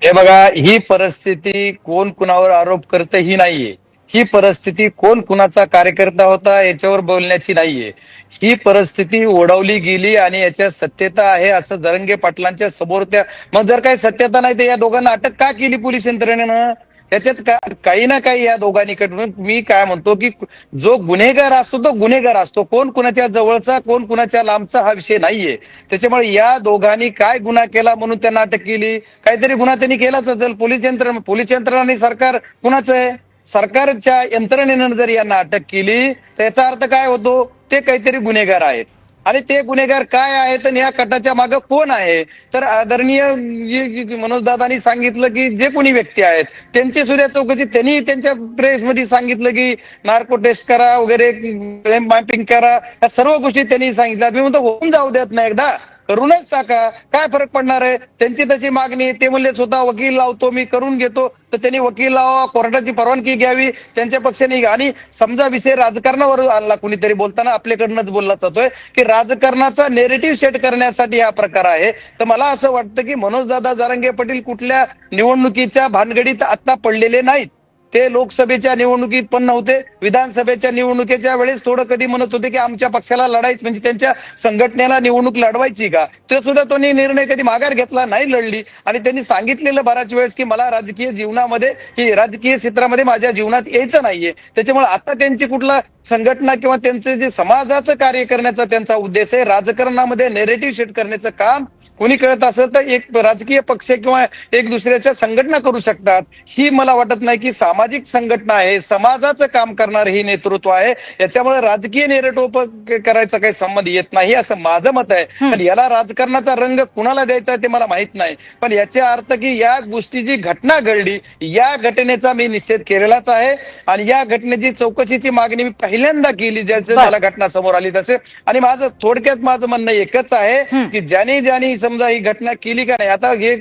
हे बघा, ही परिस्थिती कोण कुणावर आरोप करत ही नाहीये. ही परिस्थिती कोण कुणाचा कार्यकर्ता होता याच्यावर बोलण्याची नाहीये. ही परिस्थिती ओढवली गेली आणि याच्यात सत्यता आहे असं जरंगे पाटलांच्या समोर त्या. मग जर काही सत्यता नाही तर या दोघांना अटक का केली पोलीस यंत्रणेनं? त्याच्यात काही ना काही या दोघांकडून. मी काय म्हणतो की जो गुन्हेगार असतो तो गुन्हेगार असतो, कोण कुणाच्या जवळचा कोण कुणाच्या लांबचा हा विषय नाहीये. त्याच्यामुळे या दोघांनी काय गुन्हा केला म्हणून त्यांना अटक केली? काहीतरी गुन्हा त्यांनी केलाच असेल. पोलीस यंत्रणा आणि सरकार कुणाचं आहे? सरकारच्या यंत्रणेनं जर यांना अटक केली तर याचा अर्थ काय होतो? ते काहीतरी गुन्हेगार आहेत. आणि ते गुन्हेगार काय आहेत आणि या कटाच्या मागे कोण आहे? तर आदरणीय मनोजदादांनी सांगितलं की जे कोणी व्यक्ती आहेत त्यांची सुद्धा चौकशी. त्यांनी त्यांच्या प्रेसमध्ये सांगितलं की नार्को टेस्ट करा वगैरे, मॅपिंग करा, या सर्व गोष्टी त्यांनी सांगितल्या. मी म्हणतो होऊन जाऊ देत नाही, एकदा करूनच टाका, काय फरक पडणार आहे? त्यांची तशी मागणी. ते म्हणले स्वतः वकील लावतो मी, करून घेतो. तर त्यांनी वकील लावा, कोर्टाची परवानगी घ्यावी त्यांच्या पक्षाने. आणि समजा विषय राजकारणावर आला, कुणीतरी बोलताना आपल्याकडनंच बोलला जातोय की राजकारणाचा नेरेटिव्ह सेट करण्यासाठी हा प्रकार आहे. तर मला असं वाटतं की मनोजदादा जरांगे पाटील कुठल्या निवडणुकीच्या भानगडीत आता पडलेले नाहीत. ते लोकसभेच्या निवडणुकीत पण नव्हते, विधानसभेच्या निवडणुकीच्या वेळेस थोडं कधी म्हणत होते की आमच्या पक्षाला लढायची, म्हणजे त्यांच्या संघटनेला निवडणूक लढवायची का, ते सुद्धा त्यांनी निर्णय कधी माघार घेतला नाही, लढली. आणि त्यांनी सांगितलेलं बऱ्याच वेळेस की मला राजकीय जीवनामध्ये, की राजकीय क्षेत्रामध्ये माझ्या जीवनात यायचं नाहीये. त्याच्यामुळे आता त्यांची कुठला संघटना किंवा त्यांचे जे समाजाचं कार्य करण्याचा त्यांचा उद्देश आहे, राजकारणामध्ये नेरेटिव्ह सेट करण्याचं काम कोणी करत असेल तर एक राजकीय पक्ष किंवा एक दुसऱ्याच्या संघटना करू शकतात. ही मला वाटत नाही की सामाजिक संघटना आहे, समाजाचं काम करणार ही नेतृत्व आहे. याच्यामुळे राजकीय नेरेटिव्ह करायचा काही संबंध येत नाही असं माझं मत आहे. पण याला राजकारणाचा रंग कुणाला द्यायचा ते मला माहित नाही. पण याचा अर्थ की या गोष्टी जी घटना घडली, या घटनेचा मी निषेध केलेलाच आहे. आणि या घटनेची चौकशीची मागणी मी पहिल्यांदा केली ज्याचे मला घटना समोर आली तसे. आणि माझं थोडक्यात माझं म्हणणं एकच आहे की ज्याने समजा ही घटना केली का नाही. आता हे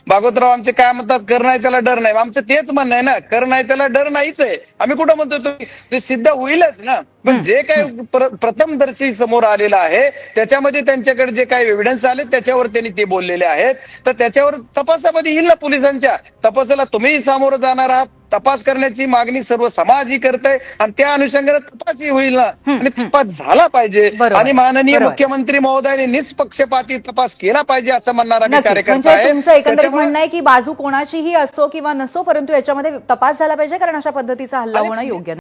भागवतराव आमचे काय म्हणतात, कर नाही त्याला डर नाही. आमचं तेच म्हणणं आहे ना, कर नाही त्याला डर नाहीच आहे. आम्ही कुठं म्हणतो ते सिद्ध होईलच ना. पण जे काही प्रथमदर्शी समोर आलेलं आहे त्याच्यामध्ये त्यांच्याकडे जे काही एव्हिडन्स आले त्याच्यावर त्यांनी ते बोललेले आहेत. तर त्याच्यावर तपासामध्ये येईल ना, पोलिसांच्या तपासाला तुम्हीही सामोरं जाणार आहात. तपास करण्याची मागणी सर्व समाज ही करतंय आणि त्या अनुषंगाने तपासही होईल ना. आणि तपास झाला पाहिजे. आणि माननीय मुख्यमंत्री महोदयांनी निष्पक्षपाती तपास केला पाहिजे असं म्हणणारा मी कार्यकर्ता म्हणजे आहे. तुमचं एकंदरीत म्हणणं आहे की बाजू कोणाचीही असो किंवा नसो, परंतु याच्यामध्ये तपास झाला पाहिजे, कारण अशा पद्धतीचा हल्ला होणं योग्य नाही.